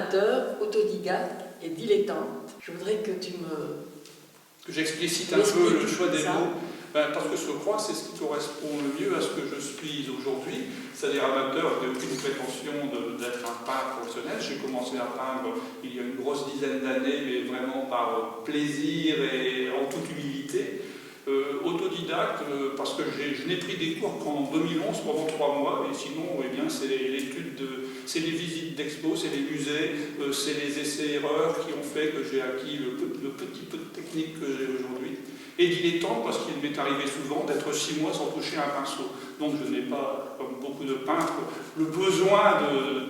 amateur, autodidacte et dilettante. Je voudrais que tu me... Que j'explicite un peu le choix des mots. Parce que je crois que c'est ce qui correspond le mieux à ce que je suis aujourd'hui, c'est-à-dire amateur, je n'ai aucune prétention d'être un peintre professionnel. J'ai commencé à peindre il y a une grosse dizaine d'années, mais vraiment par plaisir et en toute humilité. Autodidacte, parce que je n'ai pris des cours qu'en 2011 pendant 3 mois, et sinon, eh bien, c'est l'étude c'est les visites d'expo, c'est les musées, c'est les essais-erreurs qui ont fait que j'ai acquis le petit peu de technique que j'ai aujourd'hui. Et dilettante, parce qu'il m'est arrivé souvent d'être 6 mois sans toucher un pinceau. Donc je n'ai pas, comme beaucoup de peintres, le besoin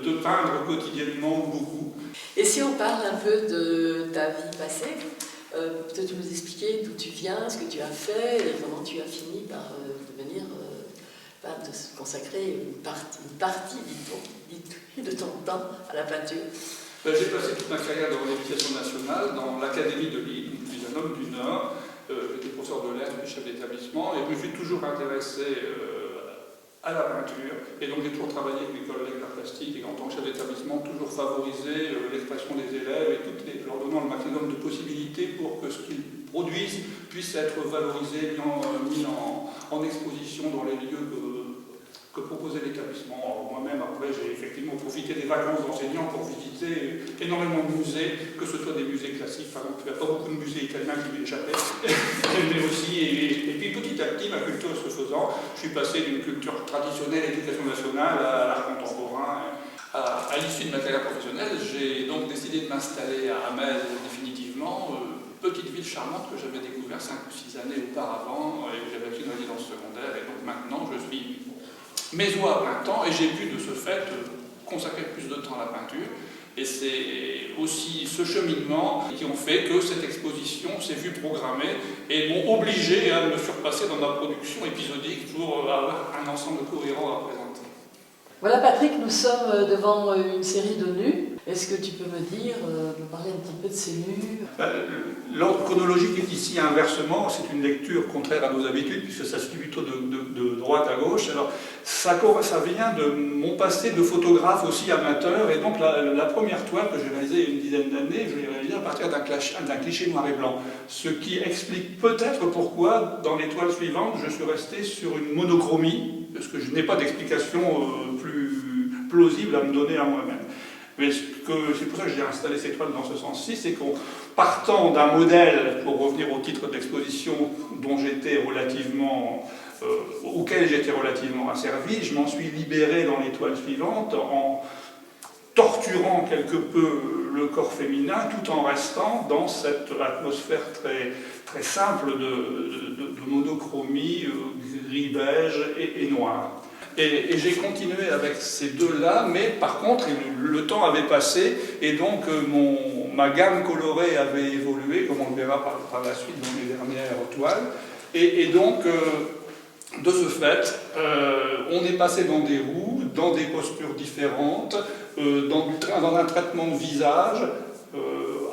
de peindre quotidiennement ou beaucoup. Et si on parle un peu de ta vie passée, peut-être nous expliquer d'où tu viens, ce que tu as fait et comment tu as fini par devenir, de se consacrer une partie de ton temps à la peinture. J'ai passé toute ma carrière dans l'éducation nationale, dans l'Académie de Lille, je suis un homme du Nord, j'étais professeur de lettres et chef d'établissement, et je me suis toujours intéressé à la peinture, et donc j'ai toujours travaillé avec mes collègues d'art plastique, et en tant que chef d'établissement, toujours favorisé l'expression des élèves, et leur donnant le maximum de possibilités pour que ce qu'ils produisent puisse être valorisé, mis en exposition dans les lieux que proposait l'établissement. Moi-même, après, j'ai effectivement profité des vacances d'enseignants pour visiter énormément de musées, que ce soit des musées classiques, par exemple, il n'y a pas beaucoup de musées italiens qui m'échappaient, mais aussi, et puis petit à petit, ma culture se faisant, je suis passé d'une culture traditionnelle, éducation nationale, à l'art contemporain. À l'issue de ma carrière professionnelle, j'ai donc décidé de m'installer à Metz définitivement, petite ville charmante que j'avais découvert 5 ou 6 années auparavant, et où j'avais une résidence secondaire, et donc maintenant je suis maison à plein temps, et j'ai pu de ce fait consacrer plus de temps à la peinture. Et c'est aussi ce cheminement qui ont fait que cette exposition s'est vue programmée et m'ont obligé à me surpasser dans ma production épisodique pour avoir un ensemble cohérent à présenter. Voilà Patrick, nous sommes devant une série de nus. Est-ce que tu peux me parler un petit peu de ces nus? L'ordre chronologique est ici inversement, c'est une lecture contraire à nos habitudes puisque ça se lit plutôt de droite à gauche. Alors ça vient de mon passé de photographe aussi amateur, et donc la première toile que j'ai réalisée il y a une dizaine d'années, je l'ai réalisée à partir d'un cliché noir et blanc. Ce qui explique peut-être pourquoi dans les toiles suivantes je suis resté sur une monochromie, parce que je n'ai pas d'explication plus plausible à me donner à moi-même. Mais c'est pour ça que j'ai installé ces toiles dans ce sens-ci, c'est qu'en partant d'un modèle, pour revenir au titre d'exposition dont auquel j'étais relativement asservi, je m'en suis libéré dans les toiles suivantes en torturant quelque peu le corps féminin tout en restant dans cette atmosphère très, très simple de monochromie, gris-beige et noir. Et j'ai continué avec ces deux-là, mais par contre, le temps avait passé, et donc ma gamme colorée avait évolué, comme on le verra par la suite dans les dernières toiles. Et donc, de ce fait, on est passé dans des roues, dans des postures différentes, dans un traitement de visage,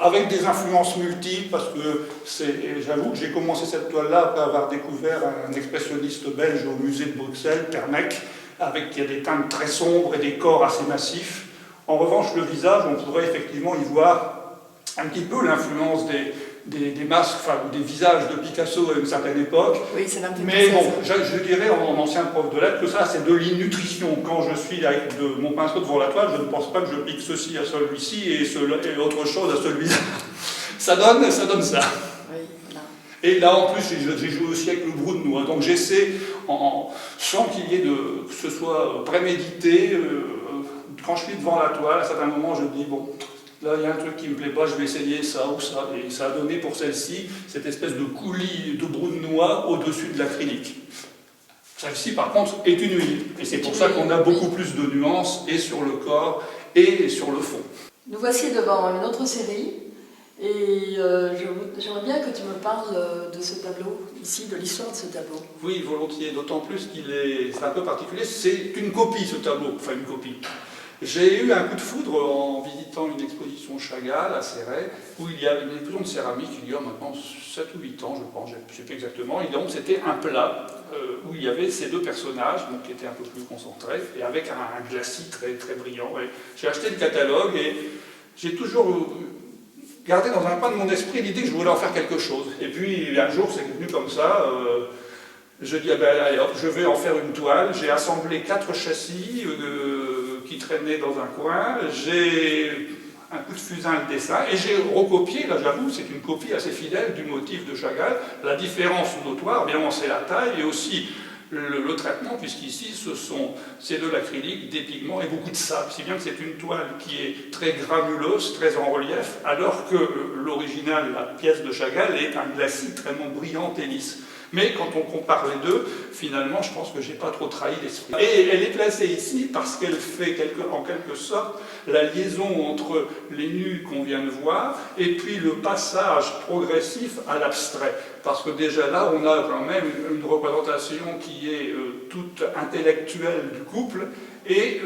avec des influences multiples, parce que j'avoue que j'ai commencé cette toile-là après avoir découvert un expressionniste belge au musée de Bruxelles, Termec, qui a des teintes très sombres et des corps assez massifs. En revanche, le visage, on pourrait effectivement y voir un petit peu l'influence des masques, enfin des visages de Picasso à une certaine époque. Oui, c'est un peu. Mais bon, je dirais en ancien prof de lettres que ça, c'est de l'innutrition. Quand je suis avec mon pinceau devant la toile, je ne pense pas que je pique ceci à celui-ci et autre chose à celui-là. Ça donne ça. Oui, voilà. Et là, en plus, j'ai joué aussi avec le brou de noix. Donc j'essaie, sans qu'il y ait que ce soit prémédité, quand je suis devant la toile, à certains moments, je me dis, bon, là, il y a un truc qui ne me plaît pas, je vais essayer ça ou ça. Et ça a donné pour celle-ci cette espèce de coulis de brou de noix au-dessus de l'acrylique. Celle-ci, par contre, est une huile. Et c'est pour ça qu'on a beaucoup plus de nuances, et sur le corps, et sur le fond. Nous voici devant une autre série. Et j'aimerais bien que tu me parles de ce tableau, ici, de l'histoire de ce tableau. Oui, volontiers, d'autant plus c'est un peu particulier. C'est une copie, ce tableau, enfin une copie. J'ai eu un coup de foudre en visitant une exposition Chagall à Céret, où il y a une exposition de céramique, il y a maintenant 7 ou 8 ans, je pense, je ne sais plus exactement, et donc c'était un plat où il y avait ces deux personnages, donc, qui étaient un peu plus concentrés, et avec un glacis très, très brillant. J'ai acheté le catalogue, et j'ai toujours gardé dans un coin de mon esprit l'idée que je voulais en faire quelque chose. Et puis un jour, c'est venu comme ça. Je dis, ah ben, allez hop, je vais en faire une toile. J'ai assemblé 4 châssis qui traînaient dans un coin. J'ai un coup de fusain le dessin et j'ai recopié, là j'avoue, c'est une copie assez fidèle du motif de Chagall. La différence notoire, bien c'est la taille et aussi le traitement, puisqu'ici c'est de l'acrylique, des pigments et beaucoup de sable, si bien que c'est une toile qui est très granuleuse, très en relief, alors que l'original, la pièce de Chagall, est un glacis très brillante et lisse. Mais quand on compare les deux, finalement, je pense que je n'ai pas trop trahi l'esprit. Et elle est placée ici parce qu'elle fait en quelque sorte la liaison entre les nus qu'on vient de voir et puis le passage progressif à l'abstrait. Parce que déjà là, on a quand même une représentation qui est toute intellectuelle du couple. Et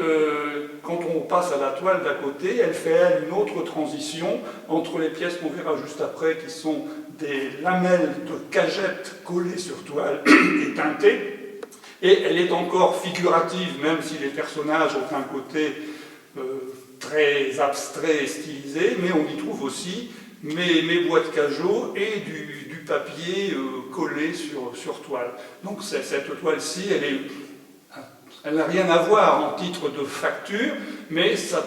quand on passe à la toile d'à côté, elle fait elle une autre transition entre les pièces qu'on verra juste après, qui sont des lamelles de cagettes collées sur toile et teintées. Et elle est encore figurative, même si les personnages ont un côté très abstrait et stylisé, mais on y trouve aussi mes bois de Cajot et du papier collé sur toile. Donc cette toile-ci, elle n'a rien à voir en titre de facture, mais ça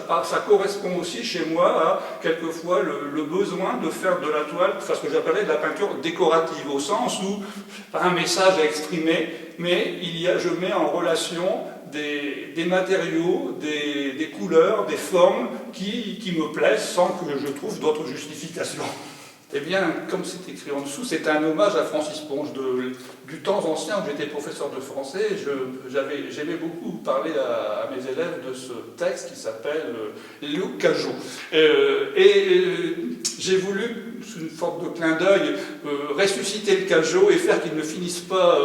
correspond aussi chez moi à, quelquefois, le besoin de faire de la toile, enfin, ce que j'appelais de la peinture décorative, au sens où, pas un message à exprimer, mais je mets en relation des matériaux, des couleurs, des formes qui me plaisent sans que je trouve d'autres justifications. Eh bien, comme c'est écrit en dessous, c'est un hommage à Francis Ponge du temps ancien où j'étais professeur de français. J'aimais beaucoup parler à mes élèves de ce texte qui s'appelle Le Cajot. J'ai voulu, sous une forme de clin d'œil, ressusciter le Cajot et faire qu'il ne finisse pas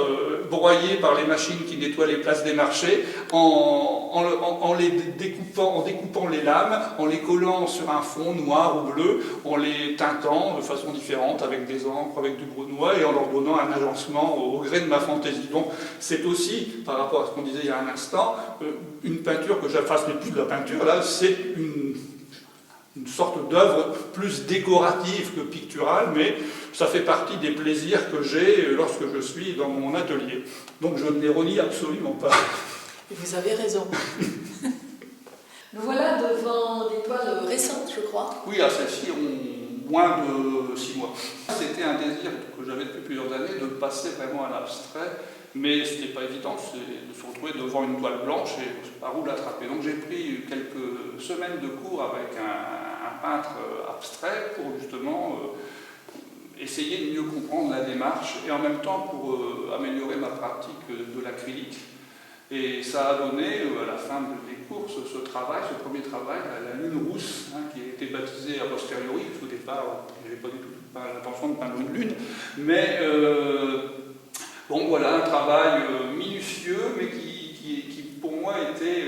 broyé par les machines qui nettoient les places des marchés en découpant les lames, en les collant sur un fond noir ou bleu, en les teintant de façon différente avec des encres, avec du brunois et en leur donnant un agencement au gré de ma fantaisie. Donc c'est aussi, par rapport à ce qu'on disait il y a un instant, une peinture que ce n'est plus de la peinture, là c'est une sorte d'œuvre plus décorative que picturale, mais ça fait partie des plaisirs que j'ai lorsque je suis dans mon atelier. Donc je ne les renie absolument pas. Et vous avez raison. Nous voilà devant des toiles récentes, je crois. Oui, celles-ci ont moins de 6 mois. C'était un désir que j'avais depuis plusieurs années de passer vraiment à l'abstrait, mais ce n'est pas évident, c'est de se retrouver devant une toile blanche et par où l'attraper. Donc j'ai pris quelques semaines de cours avec un peintre abstrait pour justement essayer de mieux comprendre la démarche et en même temps pour améliorer ma pratique de l'acrylique. Et ça a donné, à la fin des cours, ce premier travail, la lune rousse, qui a été baptisée a posteriori, parce qu'au départ, je n'avais pas du tout l'intention de peindre une lune, mais bon voilà, un travail minutieux, mais qui pour moi était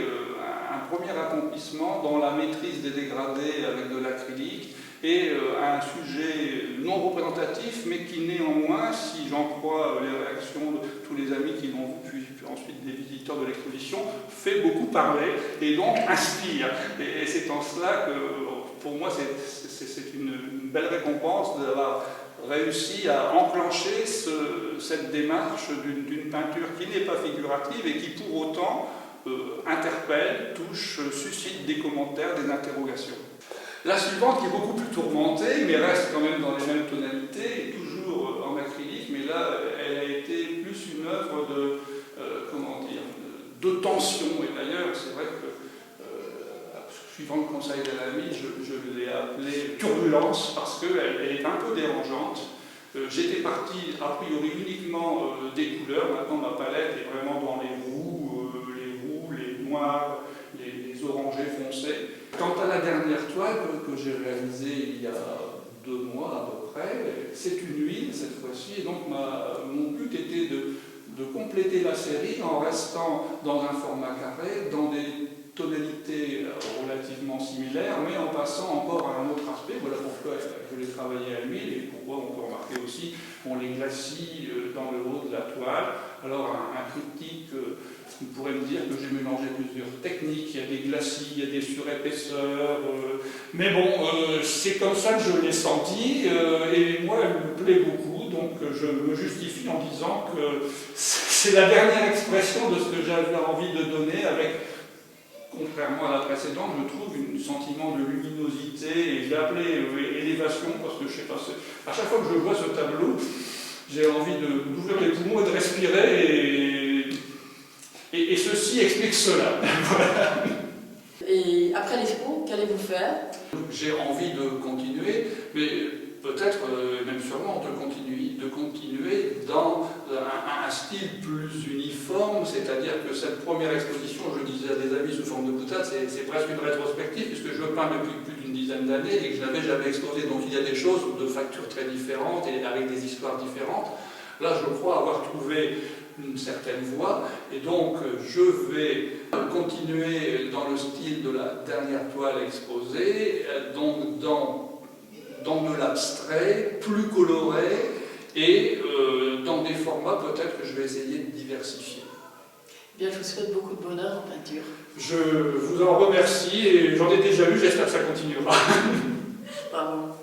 un premier accomplissement dans la maîtrise des dégradés avec de l'acrylique, et un sujet non représentatif, mais qui néanmoins, si j'en crois les réactions de tous les amis qui l'ont vu, puis ensuite des visiteurs de l'exposition, fait beaucoup parler et donc inspire. Et c'est en cela que, pour moi, c'est une belle récompense d'avoir réussi à enclencher cette démarche d'une peinture qui n'est pas figurative et qui pour autant interpelle, touche, suscite des commentaires, des interrogations. La suivante qui est beaucoup plus tourmentée, mais reste quand même dans les mêmes tonalités, et toujours en acrylique, mais là, elle a été plus une œuvre de tension. Et d'ailleurs, c'est vrai que, suivant le conseil d'un ami, je l'ai appelée turbulence, parce qu'elle est un peu dérangeante. J'étais parti, a priori, uniquement des couleurs. Maintenant, ma palette est vraiment dans les roux, les noirs, les orangés foncés. Quant à la dernière toile que j'ai réalisée il y a 2 mois à peu près, c'est une huile cette fois-ci, et donc mon but était de compléter la série en restant dans un format carré, dans des tonalités relativement similaires, mais en passant encore à un autre aspect. Voilà pourquoi je l'ai travaillé à l'huile, et pourquoi on peut remarquer aussi les glacis dans le haut de la toile. Alors un critique On pourrait me dire que j'ai mélangé plusieurs techniques, il y a des glacis, il y a des surépaisseurs, mais bon, c'est comme ça que je l'ai senti, et moi elle me plaît beaucoup, donc je me justifie en disant que c'est la dernière expression de ce que j'avais envie de donner avec, contrairement à la précédente, je trouve un sentiment de luminosité, et je l'ai appelé élévation, parce que je sais pas, à chaque fois que je vois ce tableau, j'ai envie d'ouvrir les poumons et de respirer, et ceci explique cela. Voilà. Et après l'expo, qu'allez-vous faire? J'ai envie de continuer, mais peut-être, même sûrement, de continuer dans un style plus uniforme, c'est-à-dire que cette première exposition, je disais à des amis sous forme de boutade, c'est presque une rétrospective, puisque je peins depuis plus d'une dizaine d'années et que je n'avais jamais exposé. Donc il y a des choses de factures très différentes et avec des histoires différentes. Là, je crois avoir trouvé une certaine voie, et donc je vais continuer dans le style de la dernière toile exposée, donc dans de l'abstrait, plus coloré, et dans des formats peut-être que je vais essayer de diversifier. Bien, je vous souhaite beaucoup de bonheur en peinture. Je vous en remercie, et j'en ai déjà eu, j'espère que ça continuera. Bravo.